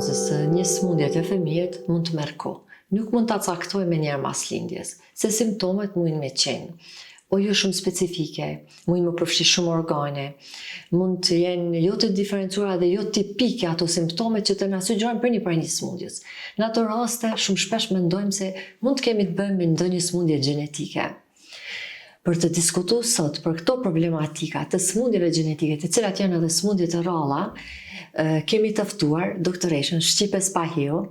diagnozës së një sëmundje të fëmijët mund të merr kohë. Nuk mund ta caktojmë njëherë pas lindjes, se simptomet mundin me qenë jo shumë specifike, mundin me përfshi shumë organe, mund të jenë jo të diferencuara dhe jo tipike ato simptome që të na sugjerojnë për një prej një sëmundjes. Në ato raste, shumë shpesh mendojmë se mund të kemi të bëjmë me ndonjë sëmundje gjenetike. Për të diskutuar sot për këto problematika të sëmundjeve gjenetike, të cilat janë edhe sëmundje të rralla, kemi të ftuar doktoreshën Shqipe Spahiu,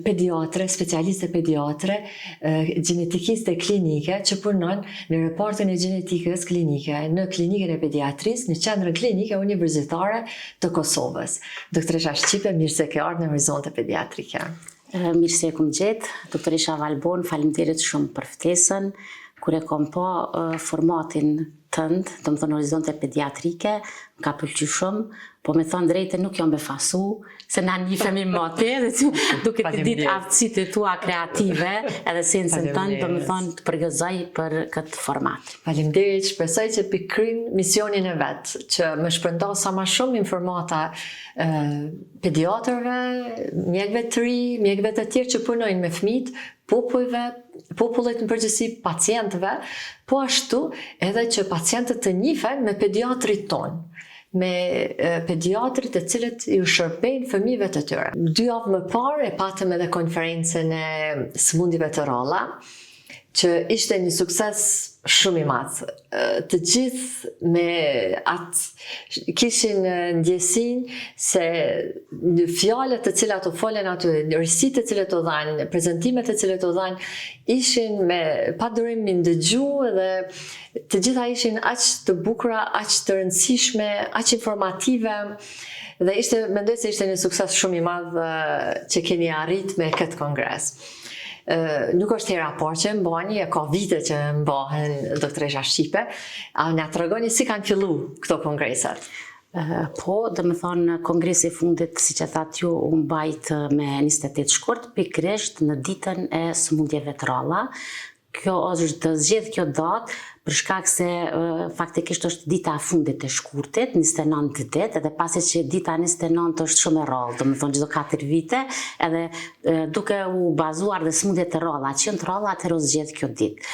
pediatre, specialiste pediatre, genetikiste klinike që punon në repartin e gjenetikës klinike në klinikën e pediatrisë në qendrën klinike universitare të Kosovës. Doktoresha Shqipe, mirë se ke ardhur në Horizonte Pediatrike. Mirë se e kum gjetë, doktoresha Valbon, faleminderit shumë për ftesën. Kur e kom pa formatin tënd, do të thonë Horizonte Pediatrike, ka pëlqyer shumë, po me thënë drejtë nuk jam befasu, se na njihemi më atë, duke të ditë aftësitë tua kreative, edhe sensin tënd, do të thonë të përgëzoj për këtë format. Faleminderit, shpresoj që pikrin misionin e vet, që më shpërnda sa më shumë informata pediatrëve, mjekëve të ri, mjekëve të tjerë që punojnë me fëmijët, popullit në përgjithësi, pacientëve, po ashtu edhe që pacientët të njihen me pediatrit tonë, me pediatrit të cilët ju shërbejnë fëmijëve të tyre. 2 javë më parë e patëm edhe konferencën e sëmundjeve të rralla, që ishte një sukses shumë i madh. Të gjithë me atë kishin ndjesinë se në fjalët të cilat u folën aty, risitë të cilat u dhanë, prezantimet të cilat u dhanë, ishin me pa durim mi ndëgju dhe të gjitha ishin aq të bukura, aq të rëndësishme, aq informative. Dhe mendoj se ishte një sukses shumë i madh që keni arrit me këtë kongres. Nuk është hera parë që mbani, e ka vite që mbahen doktoresha Shqipe, a na tregoni si kanë fillu këto kongreset? Po, do të thonë kongresi i fundit, siç e thatë ju, u mbajt me 28 shkurt, pikërisht në ditën e sëmundjeve të rralla. Kjo është zgjedh kjo datë për shkak se faktikisht është dita e fundit e shkurtit, 29 ditë, edhe pasi që dita 29 është shumë e rrallë, do të thonë çdo 4 vite, edhe duke u bazuar dhe sëmundjet të rralla, që janë të rralla, atëherë u zgjedh kjo ditë.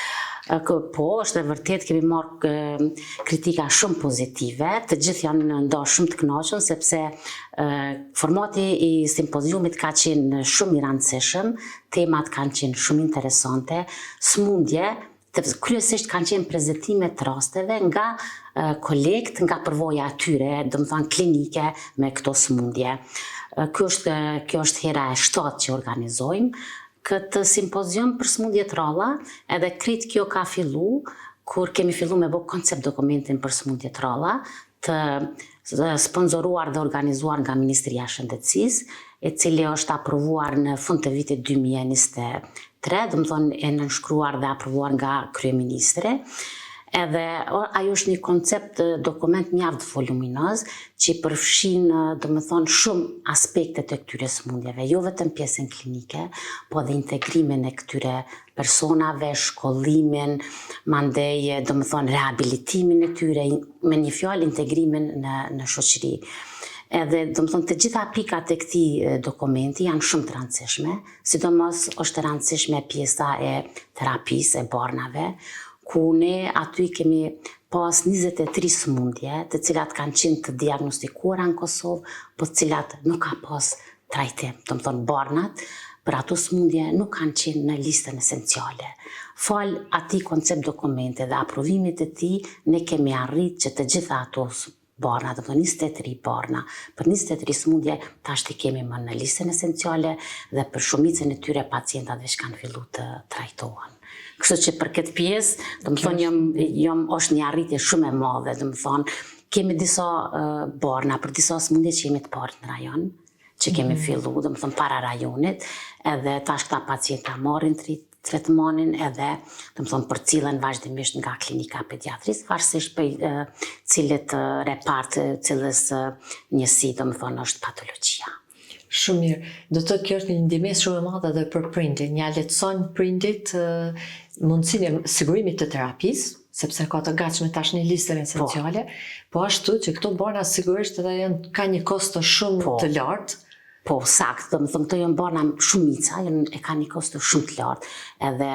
Po, është e vërtet, kemi marrë kritika shumë pozitive, të gjithë janë ndoshta shumë të kënaqur sepse formati i simpoziumit ka qenë shumë i rëndësishëm, temat kanë qenë shumë interesante, sëmundje, kryesisht kanë qenë prezantime të rasteve nga kolegët, nga përvoja e tyre, do të thonë klinike me këto sëmundje. Kjo është hera e 7 që organizojmë këtë simpozium për sëmundje të rralla, edhe krejt kjo ka fillu kur kemi fillu me bë koncept dokumentin për sëmundje të rralla, të sponsoruar dhe organizuar nga Ministria e Shëndetësisë, e cili është aprovuar në fund të vitit 2023, do të thonë e nënshkruar dhe aprovuar nga kryeministri. Edhe ajo është një koncept dokument mjaft voluminoz që përfshin, do të thonë, shumë aspekte të këtyre sëmundjeve, jo vetëm pjesën klinike, po dhe integrimin e këtyre personave, shkollimin, mandej, do të thonë, rehabilitimin e tyre, me një fjalë integrimin në shoqëri. Edhe, do të thonë, të gjitha pikat e këtij dokumenti janë shumë të rëndësishme, sidomos është e rëndësishme pjesa e terapisë e barnave, ku ne aty kemi pas 23 sëmundje, të cilat kanë qenë të diagnostikuara në Kosovë, po të cilat nuk ka pas trajtim, do të thonë barnat, për ato sëmundje nuk kanë qenë në listën esenciale. Fal atij koncept dokumenti dhe aprovimit të tij, ne kemi arritë që të gjitha ato barna, do të thonë 23 barna, për 23 sëmundje tash i kemi më në listën esenciale dhe për shumicën e tyre pacientave që kanë filluar të trajtohen. Kështu që për këtë pjesë, do të thonë është një arritje shumë e madhe, do të thonë kemi disa barna për disa sëmundje që jemi të parë në rajon, që kemi filluar, do të thonë para rajonit, edhe tash këta pacienta marrin tretmanin edhe, do të thonë, përcillen vazhdimisht nga klinika pediatrisë, varësisht për cilit repart, cilës njësi, do të thonë, është patologjia. Shumë mirë. Do të thotë kjo është një ndihmës shumë e madhe edhe për prindin. Ja lehtëson prindit mundësinë e sigurimit të terapisë, sepse ka të gatshme tash në listën esenciale, po ashtu që këto barna sigurisht edhe ka një kosto shumë të lartë Po, sakt, do më thëmë, këto janë bana shumica, e ka një kosto shumë të lartë, edhe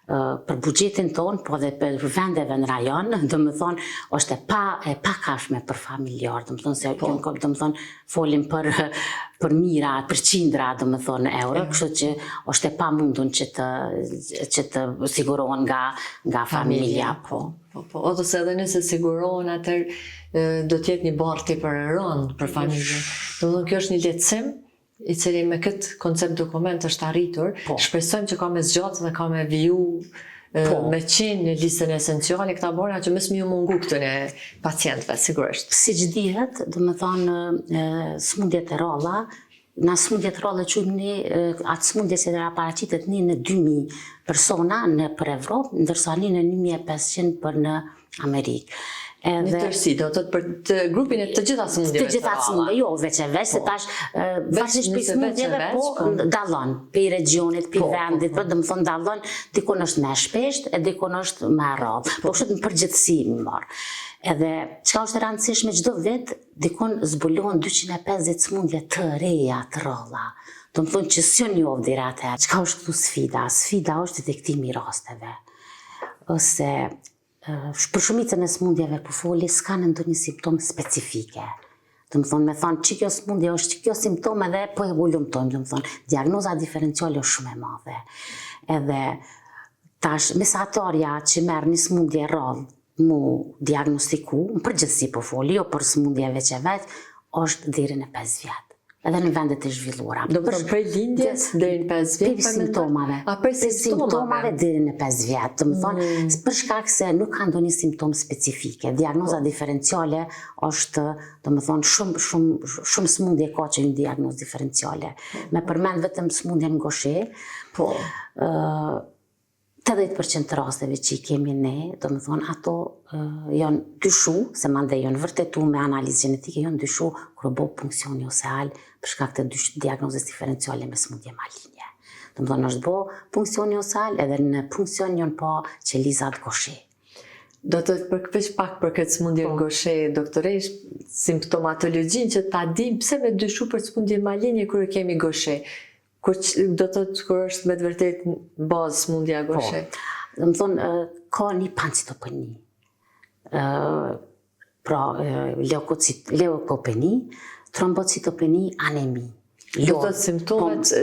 për buxhetin tonë, po dhe për vendeve në rajon, do më thonë, është e pakashme për familjar, do më thonë, se do më thonë, folim për mira, për qindra, do më thonë, euro, kështu që është e pamundun që të sigurohen nga familja, po. O ose edhe nëse sigurohen atër, do t'jetë një barë për e rëndë për familje. Do më thonë, kjo është një letësim, i cili me këtë koncept dokument është arritur, shpresojmë që ka me zgjatë dhe ka me viju me qenë në listën esenciale këta borna që mësë ju mungu këtën e pacientëve, sigurisht. Si që dihet, do më thonë, smundjet e ralla, na smundjet ralla qujmë një, atë smundje që dhe paraqitet një në 2000 persona në për Evropë, ndërsa një në 1500 për në Amerikë. Një tërsi, do të për grupin e të gjitha smundjeve të gjitha smundjeve, jo veç e veç, se tash vazhdimisht për smundjeve, po dallon, për regionit, për vendit, do më thonë dallon, dikon është me shpesht, e dikon është me rradh, po është në përgjithësi më marë. Edhe, qka është e rëndësishme çdo vit, dikon zbulohen 250 smundje të reja të ralla. Do më thonë që s'jo njohë dira atë, qka është këtu sfida? Sfida është detektimi i rasteve. Ose për shumicën e smundjeve po foli s'ka në ndonjë simptom specifike. Do më thonë, me thonë, që kjo smundje është që kjo simptom edhe po e volumtojmë, do më thonë, diagnoza diferenciale është shumë e madhe. Edhe tash, mesatarja që merr një smundje rrallë mu diagnostiku, në përgjithësi po foli, jo për smundjeve që vetë, është deri në 5 vjetë. Edhe në vendet e zhvilluara. Do më thonë prej lindjes deri në 5 vjetë? Prej simptomave. Prej simptomave deri në 5 vjetë. Do më thonë, për shkak se nuk ka ndonjë simptom specifike. Diagnoza diferenciale është, do më thonë, shumë smundje ka që një diagnozë diferenciale. Me përmend vetëm smundjen Gaucher, 80% të rasteve që i kemi ne, do më thonë, ato janë dyshu, se mande janë vërtetu me analizë gjenetike, janë dyshu kërë bo punksioni ose alë për shkak të diagnozës diferenciale me smundje malinje. Do më thonë, është bo punksioni ose alë, edhe në punksion janë po qelizat Gaucher. Do të përkëpesh pak për këtë smundje Gaucher, doktoresh, simptomatologjin që ta dim pse me dyshu për smundje malinje kërë kemi Gaucher. Do të kur është me të vërtet bazë smundja Gaucher? Do më thonë, ka një pancitopeni. Pra, leukopeni, trombocitopeni, anemi. Do të simptomet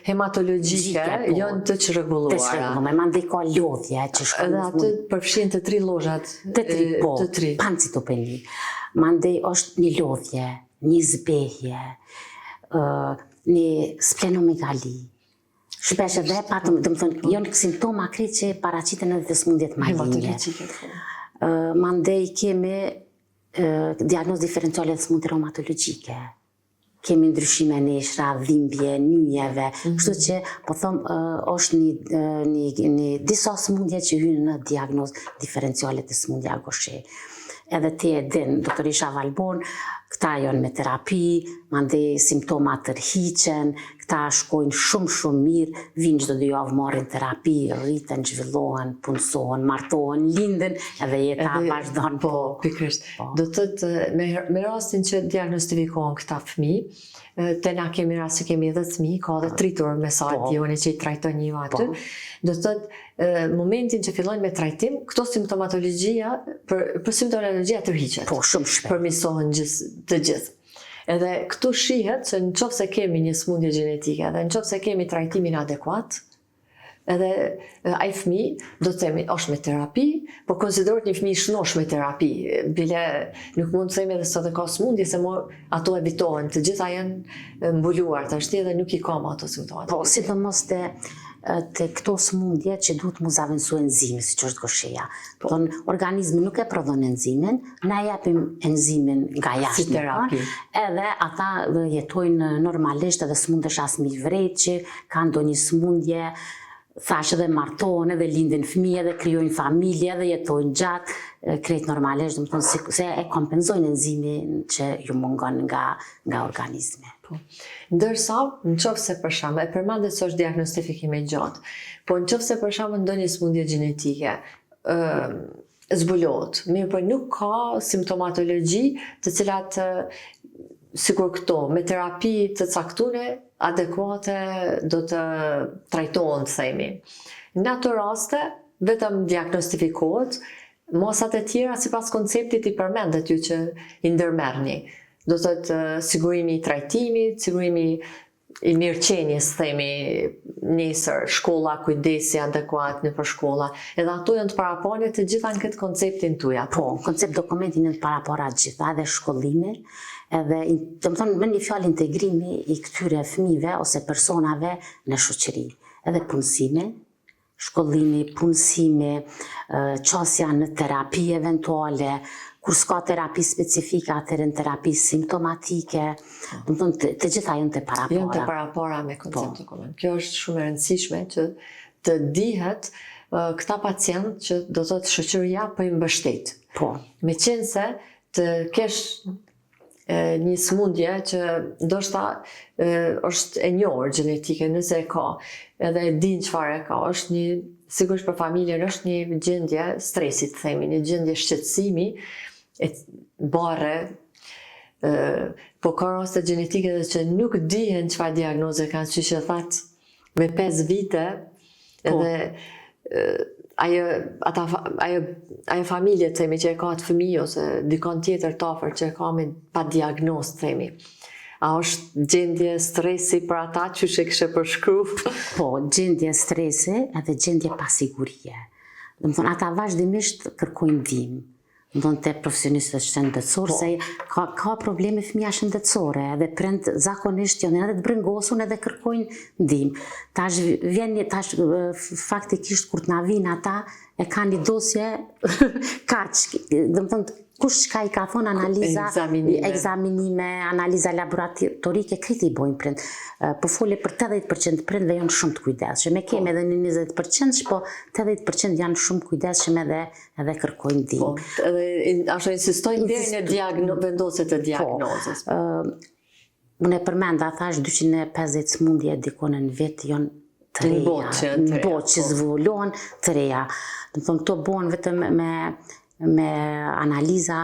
hematologjike janë të çrregulluara. Të çrregulluara, mandej ka lodhje që shkon. Edhe atë përfshin të 3 llozhat. Të 3, pancitopeni. Mandej është një lodhje, një zbehje, një splenomegali. Shpesh edhe patëm, do më thonë, janë simptoma krejt që paraqiten edhe të smundjet malinje. Mandej kemi diagnozë diferenciale të smundje reumatologjike. Kemi ndryshime neshra, dhimbje, nyjeve, kështu që po them është një disa smundje që hynë në diagnozë diferenciale të smundja Gaucher. Edhe ti e din, doktorisha Valbon, këta janë me terapi, mandej simptomat tërhiqen, këta shkojnë shumë mirë, vinë çdo 2 javë marrin terapi, rriten, zhvillohen, punësohen, martohen, linden, edhe jeta vazhdon. Po, pikërisht. Do të thotë me rastin që diagnostifikohen këta fëmijë, te na kemi rast që kemi edhe fëmijë, ka edhe tritur me sadioni që i trajton një aty. Do të thotë momentin që fillojnë me trajtim, këto simptomatologjia, për simptomatologjia tërhiqet. Po, shumë shpejt. Përmirësohen të gjithë. Edhe këtu shihet që nëse kemi një smundje gjenetike dhe nëse kemi trajtimin adekuat, edhe ai fëmijë do të themi është me terapi, po konsiderohet një fëmijë shnosh me terapi. Bile nuk mund të themi edhe sot e ka smundje se ato evitohen, të gjitha janë mbuluar tashti dhe nuk i kam ato simptomat. Po, sidomos të këto smundje që duhet mu zavendësu enzimi, si që është Gaucheria. Organizmi nuk e prodhon enzimin, na japim enzimin nga jashtë. Si terapi. Edhe ata jetojnë normalisht edhe s'mundesh as mi vret që ka ndonjë smundje, thash edhe martohen edhe lindin fëmijë edhe krijojnë familje edhe jetojnë gjatë, krejt normalisht, do të thonë se e kompenzojnë enzimin që ju mungon nga organizmi. Ndërsa, nëse për shembull, e përmendet se është diagnostifikim i gjatë, po nëse për shembull ndonjë smundje gjenetike zbulohet, mirë po nuk ka simptomatologji të cilat sikur këto, me terapi të caktune, adekuate do të trajtohen, themi. Në ato raste, vetëm diagnostifikohet, mosat e tjera sipas konceptit i përmendet ju që i ndërmerrni. Do të thotë sigurimi i trajtimit, sigurimi i mirëqenies, themi, nesër, shkolla, kujdesi adekuat në për shkolla, edhe ato janë të parapone të gjitha në këtë konceptin tuja. Po, koncept dokumenti në të parapora gjitha, edhe shkollime, edhe, të më thonë, me një fjalë integrimi i këtyre fëmijëve ose personave në shoqëri, edhe punësime, shkollimi, punësime, qasja në terapi eventuale, kur s'ka terapi specifike, atëherë në terapi simptomatike, do të thonë të gjitha janë të parapora. Janë të parapora me koncept dokument. Kjo është shumë e rëndësishme që të dihet këta pacient që do të thotë shoqëria po i mbështet. Po. Meqense të kesh një sëmundje që ndoshta është e njohur gjenetike, nëse e ka, edhe e din çfarë e ka, është një, sigurisht për familjen është një gjendje stresit, themi, një gjendje shqetësimi, e bare, po ka raste gjenetike dhe që nuk dihen çfarë diagnoze kanë, që që thatë me 5 vite, edhe ajo familje, themi, që e ka atë fëmijë ose dikon tjetër të afër që e ka me pa diagnozë, themi. A është gjendje stresi për ata që e kështë përshkru? Po, gjendje stresi edhe gjendje pasigurie. Dhe më thonë, ata vazhdimisht kërkojnë ndihmë. Më thonë të profesionistët shëndetësorë, se ka probleme fëmija shëndetësore, edhe prind zakonisht janë edhe të brëngosun edhe kërkojnë ndihmë. Tash faktikisht kur të na vinë ata, e ka një dosje kaq, dhe më thonë, kush ka i ka thonë analiza, egzaminime, analiza laboratorike, këtë i bojnë prind. Po fole për 80% prindve janë shumë të kujdesshëm. Me kemi edhe një 20%, po 80% janë shumë kujdesshëm edhe kërkojnë ndihmë. Po, edhe ashtu insistojnë deri në vendosje të diagnozës. Unë e përmenda, thash 250 smundje dikon në vit janë të reja. Në botë që zvolohën të reja. Do të thonë, këto bohen vetëm me analiza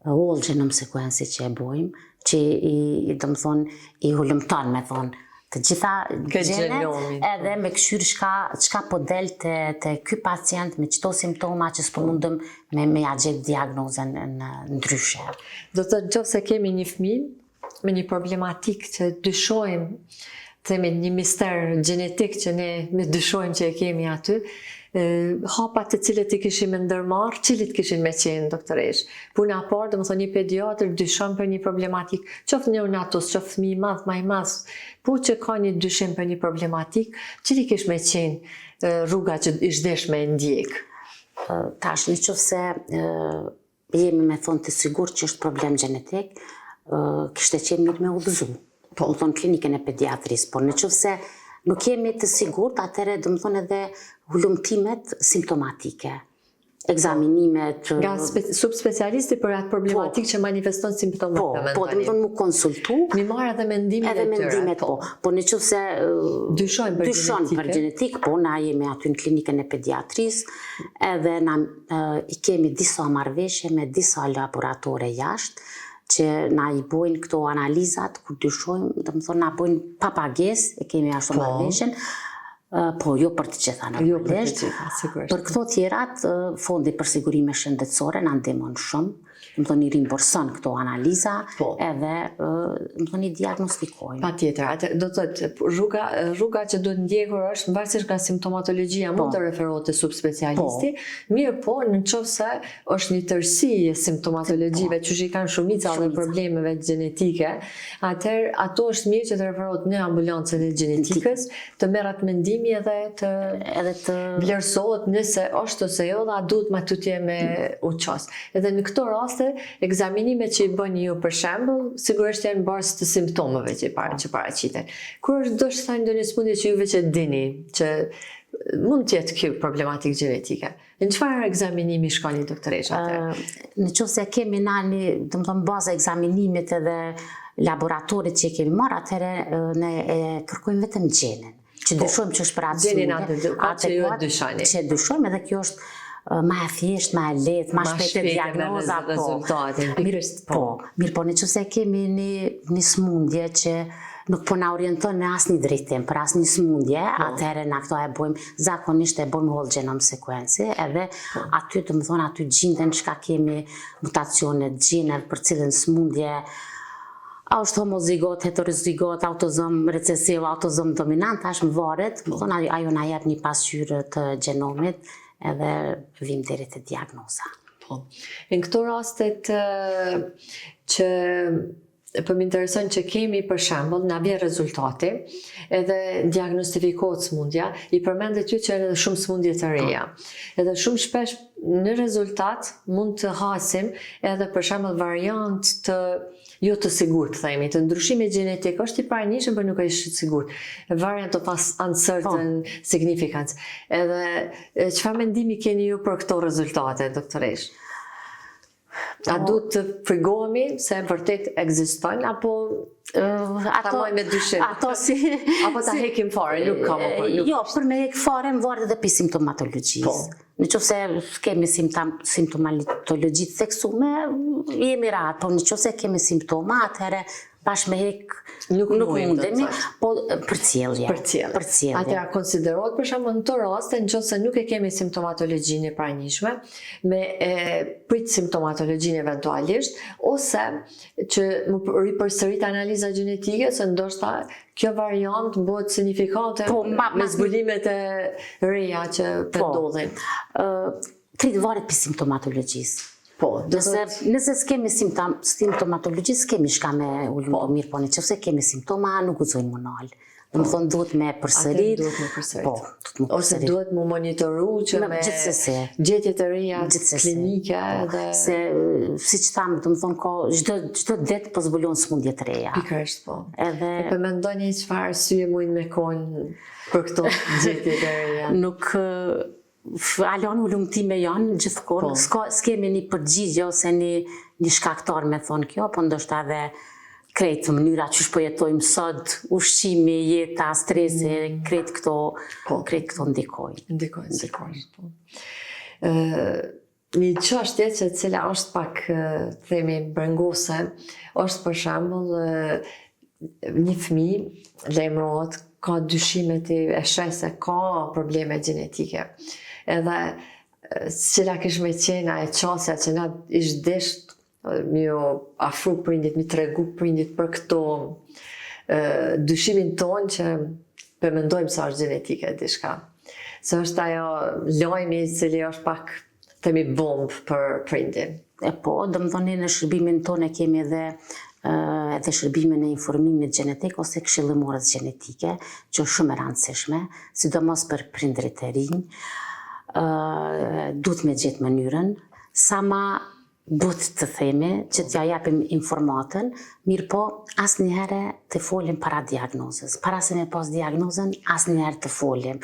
whole genome sequence që e bojmë, që do më thonë, i hulumton me thonë të gjitha gjenet, edhe me këshyr çka po del të ky pacient me qëto simptoma që s'po mundëm me ja gjetë diagnozen në ndryshe. Do të nëse kemi një fëmijë me një problematik që dyshojmë, themi një mister gjenetik që ne dyshojmë që e kemi aty, hapat të cilët i kishim ndërmarrë, cilit kishin me qenë doktoresh. Puna parë, do më thonë një pediatër dyshon për një problematik, qoftë neonatus, qoftë fëmijë madh, më i madh, po që ka një dyshim për një problematik, cili kish me qenë rruga që i zhdesh me ndjek? Tash, në qoftë se jemi me thonë të sigurt që është problem gjenetik, kishte qenë mirë me udhëzu. Po, më thonë klinikën e pediatrisë, por në qoftë se nuk jemi të sigurt, atëherë do më thonë edhe hulumtimet simptomatike, egzaminimet. Nga subspecialisti për atë problematik që manifeston simptomat eventualisht. Po, do më thonë mu konsultu. Mi marrë edhe mendimet e tyre. Edhe mendimet, po. Po në qoftë se dyshon për gjenetik, po, na jemi aty në klinikën e pediatrisë, edhe i kemi disa marrëveshje me disa laboratore jashtë, që na i bojnë këto analizat, kur dyshojmë, do më thonë, na bojnë pa pagesë, e kemi ashtu marrëveshjen, po jo për të gjitha normalisht. Për këto tjerat, fondi për sigurime shëndetësore na ndihmon shumë, do më thonë i rimborson këto analiza, edhe do më thonë i diagnostikojnë. Patjetër, do të thotë rruga që duhet ndjekur është varësisht nga simptomatologjia mund të referohet te subspecialisti, mirë po në qoftë se është një tërësi e simptomatologjive që i kanë shumica dhe problemeve gjenetike, atëherë ato është mirë që të referohet në ambulancën e gjenetikës, të merret mendimi edhe të vlerësohet nëse është ose jo, dhe a duhet ma tutje me uqas. Edhe në këto raste, egzaminimet që i bëni ju për shembull, sigurisht janë bazë të simptomeve që paraqiten. Kur është do të thënë ndonjë smundje që juve që dini, që mund të jetë kjo problematik gjenetike, në çfarë egzaminimi shkoni doktoresh atë? Në qoftë se kemi nani, do të thonë bazë egzaminimit edhe laboratorit që kemi marrë, atëherë ne kërkojmë vetëm gjenin. Që dyshojmë që është për atë smundje. Gjenin atë që ju e dyshoni. Që dyshojmë, edhe kjo është ma e thjesht, ma e lehtë, ma shpejt e diagnoza, mirë po, nëse kemi një smundje që nuk po na orienton në asnjë drejtim, për asnjë smundje, atëherë na këto e bëjmë, zakonisht e bëjmë whole genome sequence, edhe aty domethënë aty gjinden çka kemi mutacione, gjene për cilën smundje, a është homozigot, heterozigot, autozom recesiv, autozom dominant, tash më varet, domethënë ajo na jep një pasqyrë të gjenomit edhe vim deri te diagnoza. Po. Në këto rastet që po më intereson që kemi për shembull na vjen rezultati edhe diagnostifikohet smundja, i përmendet ju që janë edhe shumë smundje të reja. Edhe shumë shpesh në rezultat mund të hasim edhe për shembull variant të jo të sigurt, themi, të ndryshime gjenetik, është i parëndishëm për nuk është i sigurt. Variant of uncertain significance. Edhe çfarë mendimi keni ju për këto rezultate, doktoresh? A duhet të frigohemi se vërtet ekzistojnë apo ta mojmë me dyshim? Apo ta hekim fare, nuk ka më për. Jo, për me hek fare më varet edhe për simptomatologjisë. Nëse kemi simptomatologji të theksume, jemi rahat, por nëse kemi simptoma, atëherë bashkë me hek nuk mundemi, po për cjellje. Atëra konsiderohet për shembull në të raste nëse nuk e kemi simptomatologjinë e parëndishme, me prit simptomatologjinë eventualisht, ose që më ripërsërit analiza gjenetike, se ndoshta kjo variant bëhet signifikante me zbulimet e reja që ndodhin. Varet për simptomatologjisë. Po, nëse s'kemi simptomatologji, s'kemi shka me ullum të mirë, po nëse kemi simptoma, nuk guxojnë më nalë. Domethënë duhet me përsërit. Ose duhet më monitoru që me gjetjet e reja klinike. Se, siç thamë, domethënë ka çdo det po zbulon smundje të reja. Pikërisht, po. E po mendoni çfarë arsye mund me kon për këto gjetje të reja? Nuk alon ullumtime janë gjithkohë, s'kemi një përgjigje ose një shkaktar me thonë kjo, po ndoshta edhe krejt mënyra që po jetojmë sot, ushqimi, jeta, stresi, krejt këto ndikojnë. Ndikojnë, sigurisht. Një çështje që cila është pak, themi, brengose, është për shembull një fëmijë lajmërohet, ka dyshimet e sheh se ka probleme gjenetike. Edhe cila kish me qenë e qasja që na ish desht mi afru prindit, mi tregu prindit për këto dyshimin ton që përmendojmë sa është gjenetike diçka. Se është ajo lajmi i cili është pak themi bombë për prindin. Po, domethënë në shërbimin tonë kemi edhe shërbimin e informimit gjenetik ose këshillimorës gjenetike, që është shumë e rëndësishme, sidomos për prindrit e rinj. Duhet me gjetë mënyrën, sa ma but të themi, që t'ja japim informatën, mirë po asnjëherë të folim para diagnozës. Para se me pas diagnozën, asnjëherë të folim.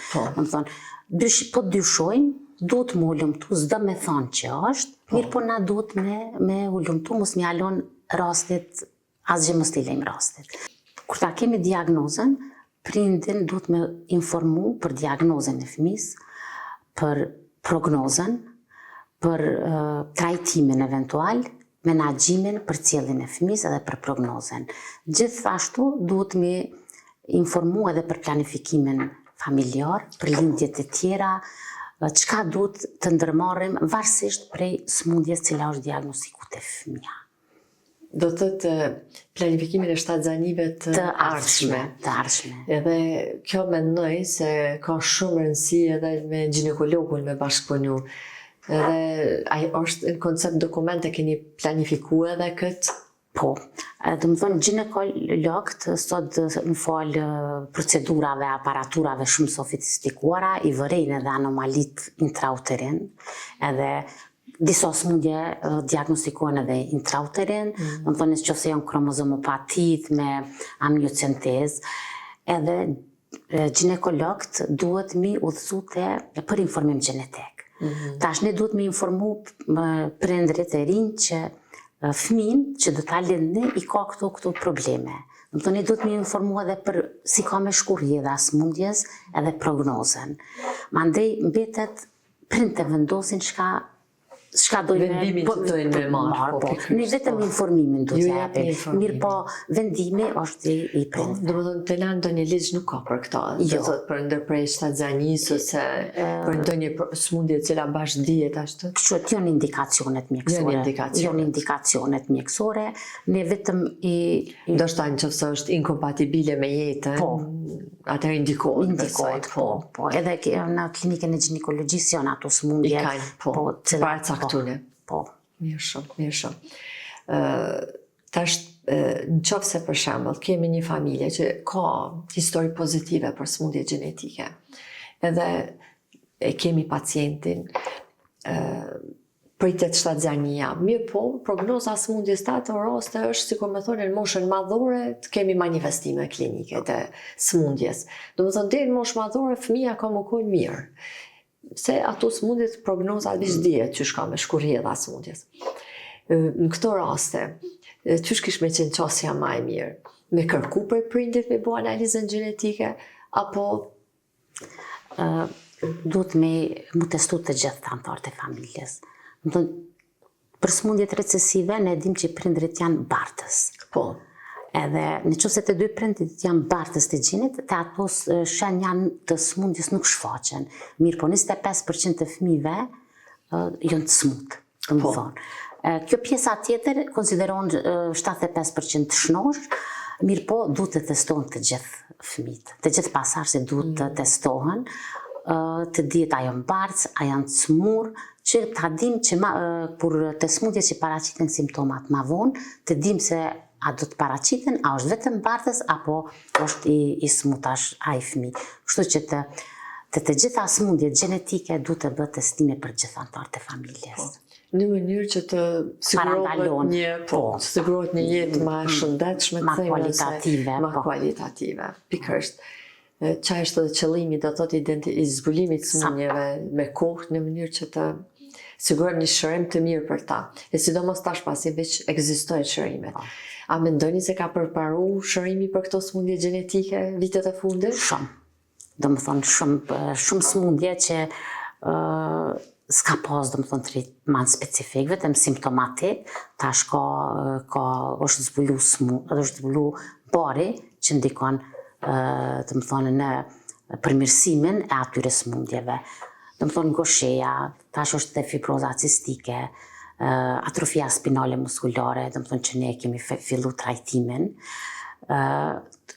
Po dyshojmë, duhet me ullumtu, s'do me thonë që është, mirë po na duhet me ullumtu, mos me alon rastit, asgjë mos t'i lejmë rastit. Kur ta kemi diagnozën, prindin duhet me informu për diagnozën e fëmisë, për prognozën, për trajtimin eventual, menaxhimin për cjelljen e fëmisë edhe për prognozën. Gjithashtu duhet me informu edhe për planifikimin familjar, për lindjet e tjera, çka duhet të ndërmarrim varësisht prej smundjes cila është diagnostikuar te fëmia. Do të thotë planifikimin e shtatzanive të ardhshme. Edhe kjo mendoj se ka shumë rëndësi edhe me ginekologun me bashkëpunu. Edhe ai është në koncept dokumente keni planifikuar edhe këtë? Po, domethënë ginekologët sot në fal procedurave, aparaturave shumë sofistikuara, i vërejnë edhe anomalit intrauterin, edhe disa smundje diagnostikohen edhe intrauterin, domethënë nëse janë kromozomopatit me amniocentezë, edhe ginekologët duhet mi udhëzu për informim gjenetik. Tash ne duhet mi informu prindrit e rinj që fëmin që do ta lindni i ka këto probleme. Domethënë ne duhet mi informu edhe për si ka me shku rrjedha smundjes edhe prognozën. Mandej mbetet prind të vendosin çka dojnë Vendimin që dojnë me marrë, po. Ne vetëm informimin do Ju të japni japim. informimin. Mirë po, vendimi është i prind. Domethënë te na ndonjë ligj nuk ka për këtë. Do Jo. thotë për ndërprej shtatzanisë ose për ndonjë smundje e cila bash dihet ashtu. Kështu që janë indikacionet mjekësore. Janë indikacionet. Janë indikacionet mjekësore. Ne vetëm Ndoshta nëse është inkompatibile me jetën, Po. atëherë indikohet. indikohet, po. Edhe në klinikën e ginekologjisë janë ato I smundje. kanë, po, të paracaktuar. Po. Mirë shumë, mirë shumë. Tash, në qoftë se për shembull kemi një familje që ka histori pozitive për smundje gjenetike, edhe e kemi pacientin, pritet shtatzania, mirë po, prognoza smundjes të atë raste është, sikur me thonë, në moshën madhore të kemi manifestime klinike të smundjes. Do më thonë, deri në moshë madhore, fëmija ka më kojnë mirë. Se ato smundjet prognoza vish dihet që shka me shkurrjedha smundjes. Në këto raste, qysh kish me qenë qasja ma e mirë? Me kërku për prindit me bo analizën gjenetike, apo Duhet mu testu të gjithë të antarët e familjes. Për smundjet recesive, ne dim që prindrit janë bartës. po, Edhe në qoftë se të dy prindrit janë bartës të gjinit, të ato shenja të smundjes nuk shfaqen. Mirë po, 25% të fëmijëve janë të smut, të më thonë. Kjo pjesa tjetër konsideron 75% të shnosh, mirë po, duhet të testohen të gjithë fëmijët. Të gjithë pasardhësit duhet të testohen, të dihet a janë bartës, a janë të smur, që ta dim që kur të smundjes që paraqiten simptomat ma vonë, të dim se a do të paraqiten, a është vetëm bartës, apo është i smutash a i fëmijë. Kështu që të gjitha smundjet gjenetike duhet të bëhet testime për gjithë antarët e familjes. në mënyrë që të sigurohet një jetë ma shëndetshme, Ma kualitative, ma kualitative. Pikërisht. Qa është edhe qëllimi, do thotë i zbulimit smundjeve me kohë në mënyrë që të sigurohet një shërim të mirë për ta. E sidomos tash pasi veç ekzistojnë shërimet. A mendoni se ka përparu shërimi për këto smundje gjenetike vitet e fundit? Shumë. Do më thonë shumë smundje që s'ka pas, do më thonë, tretman specifik, vetëm simptomatik, tash është zbulu bari që ndikon, do më thonë, në përmirësimin e atyre smundjeve. Do më thonë, ngosheja, tash është dhe fibroza cistike, atrofia spinale muskulare, do më thonë që ne kemi fillu trajtimin.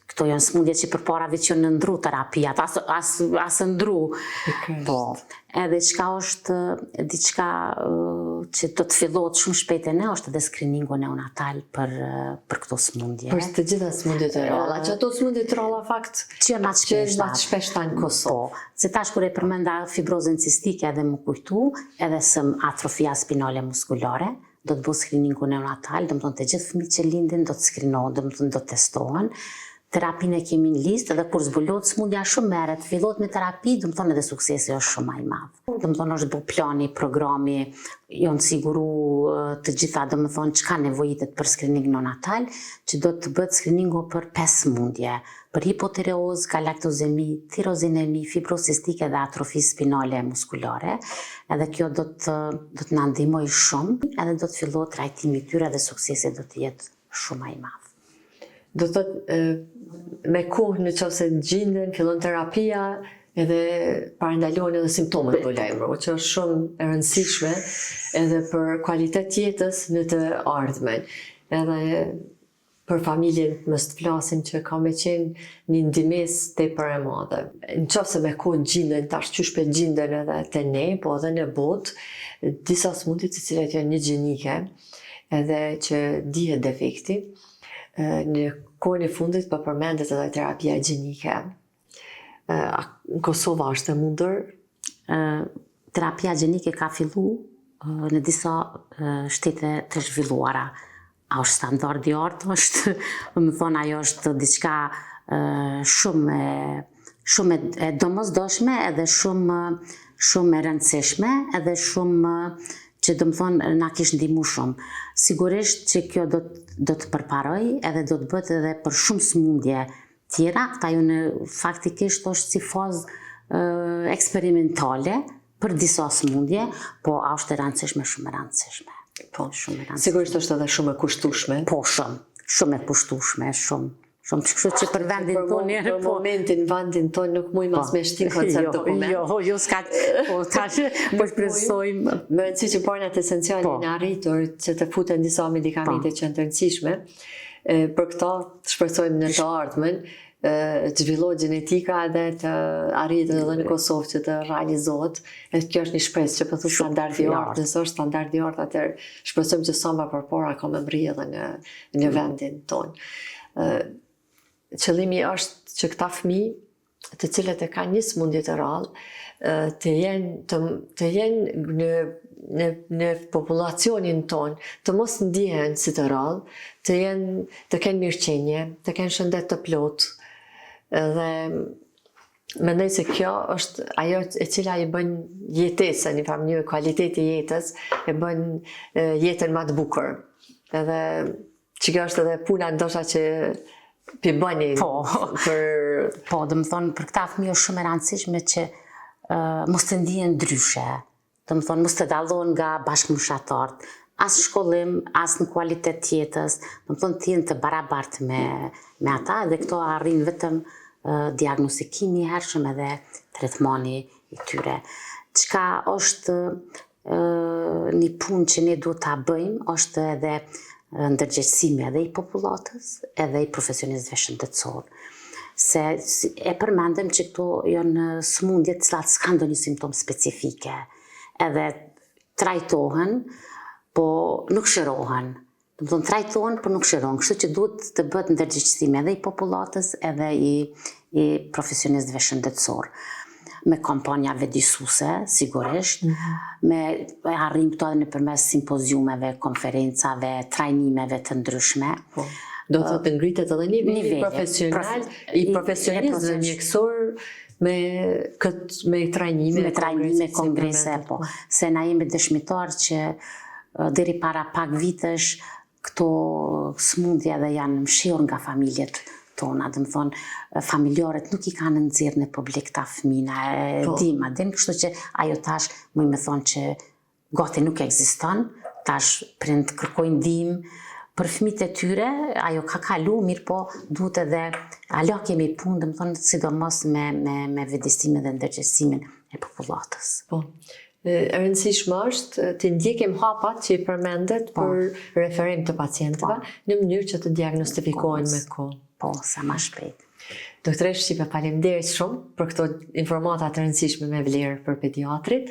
Këto janë smundje që përpara veç janë ndru terapia, asë ndru. Po, edhe qka është diçka që do të fillohet shumë shpejt e ne, është edhe screeningu neonatal për këto smundje. Për të gjitha smundjet e ralla, që ato smundjet e ralla fakt që janë ma të shpeshta në Kosovë. Po, se tash kur e përmenda fibrozën cistike edhe më kujtu, edhe sëm atrofia spinale muskulare, do të bëjë screeningu neonatal, do më thonë të gjithë fëmijët që lindin do të screenohen, do më thonë do të testohen. Terapinë e kemi në listë edhe kur zbulohet smundja shumë merret, fillohet me terapi, do më thonë edhe suksesi është shumë më i madh. Do më thonë është bu plani, programi, janë siguru të gjitha, do më thonë çka nevojitet për screening neonatal, që do të bëhet screeningu për 5 smundje, për hipotireozë, galaktozemi, tirozinemi, fibrocistike dhe atrofi spinale muskulare. Edhe kjo do të na ndihmojë shumë, edhe do të fillohet trajtimi i tyre dhe suksesi do të jetë shumë më i madh. Do të thotë, me kohë në qoftë se gjenden, fillon terapia, edhe parandalohen edhe simptomet të lajmëro, që është shumë e rëndësishme edhe për kualitet jetës në të ardhmen. Edhe për familjen mos të flasim që ka me qenë një ndihmës tepër e madhe. Në qoftë se me kohë gjenden, tash qysh pe gjenden edhe te ne, po edhe në botë, disa smundje të cilat janë një gjenike, edhe që dihet defekti. Në kohën e fundit po përmendet edhe terapia gjenike. Në Kosovë është e mundur? Terapia gjenike ka fillu në disa shtete të zhvilluara. A është standardi artë, është, më thonë, ajo është diçka shumë e domosdoshme, edhe shumë e rëndësishme, edhe shumë që do më thonë na kishë ndihmu shumë. Sigurisht që kjo do të përparoj edhe do të bëhet edhe për shumë smundje tjera, këta ju në faktikisht është si fazë eksperimentale, për disa sëmundje, po është e rëndësishme, shumë e rëndësishme. Po, Shumë e rëndësishme. sigurisht është edhe shumë e kushtueshme. Po, shumë e kushtueshme, shumë. Kështu që për vendin tonë Për momentin, vendin tonë nuk muj mas me shti koncert dokument. Jo, s'ka, po tash po shpresojmë. Me rëndësi që parnat esenciale në arritur që të futen disa medikamente që janë të rëndësishme, për këta shpresojmë në të ardhmen, të zhvillohet gjenetika edhe të arritet edhe në Kosovë që të realizohet. Kjo është një shpresë që përthu standardi artë, nëse është standardi artë, atër shpresojmë që sa më përpara ka me mri edhe në vendin tonë. Qëllimi është që këta fëmijë të cilët e kanë një sëmundje të rrallë të jenë në populacionin tonë, të mos ndihen si të rrallë, të kenë mirëqenje, të kenë shëndet të plotë, dhe mendoj se kjo është ajo e cila i bën jetesën, një familje, kvaliteti i jetës, e bën jetën më të bukur. Edhe që kjo është edhe puna ndoshta që pi bëni për... Po, dhe më thonë, për këta fëmijë është shumë e rëndësishme që mos të ndihen ndryshe, dhe më thonë, mos të dallohen nga bashkëmoshatarët, as shkollim, as në kualitet jetës, dhe më thonë, të jenë të barabartë me ata, dhe këto arrin vetëm diagnostikimi i hershëm edhe tretmani i tyre. Çka është një punë që ne duhet ta bëjmë, është edhe ndërgjegjësimi edhe i popullatës, edhe i profesionistëve shëndetësor. Se e përmendëm që këto janë sëmundje të cilat s'kan ndonjë simptom specifike, edhe trajtohen, po nuk shërohen. Do të thonë trajtohen, por nuk shërohen. Kështu që duhet të bëhet ndërgjegjësimi edhe i popullatës, edhe i profesionistëve shëndetësor. Me kampanja vëdësuese, sigurisht, me arrim këto edhe nëpërmes simpoziumeve, konferencave, trajnimeve të ndryshme. Do të thotë ngritet edhe niveli profesional i profesionistëve mjekësor me trajnime, kongrese, po. Se na jemi dëshmitar që deri para pak vitesh këto sëmundje edhe janë mshirë nga familjet tona, dhe më thonë, familjarët nuk i kanë nxjerrë në publik ta fëmina, din, kështu që ajo tash muj me thonë që gati nuk ekziston, tash prind kërkojnë ndihmë për fëmijët e tyre, ajo ka kalu, mirë po duhet edhe, ala kemi punë, dhe më thonë, sidomos me vëdësimin dhe ndërgjegjësimin e popullatës. Po. E rëndësishme është të ndjekim hapat që i përmendet për referim të pacientëve në mënyrë që të diagnostikohen me kohë. Po, sa më shpejt. Doktoresh Shqipe, faleminderit shumë për këto informata të rëndësishme me vlerë për pediatrit.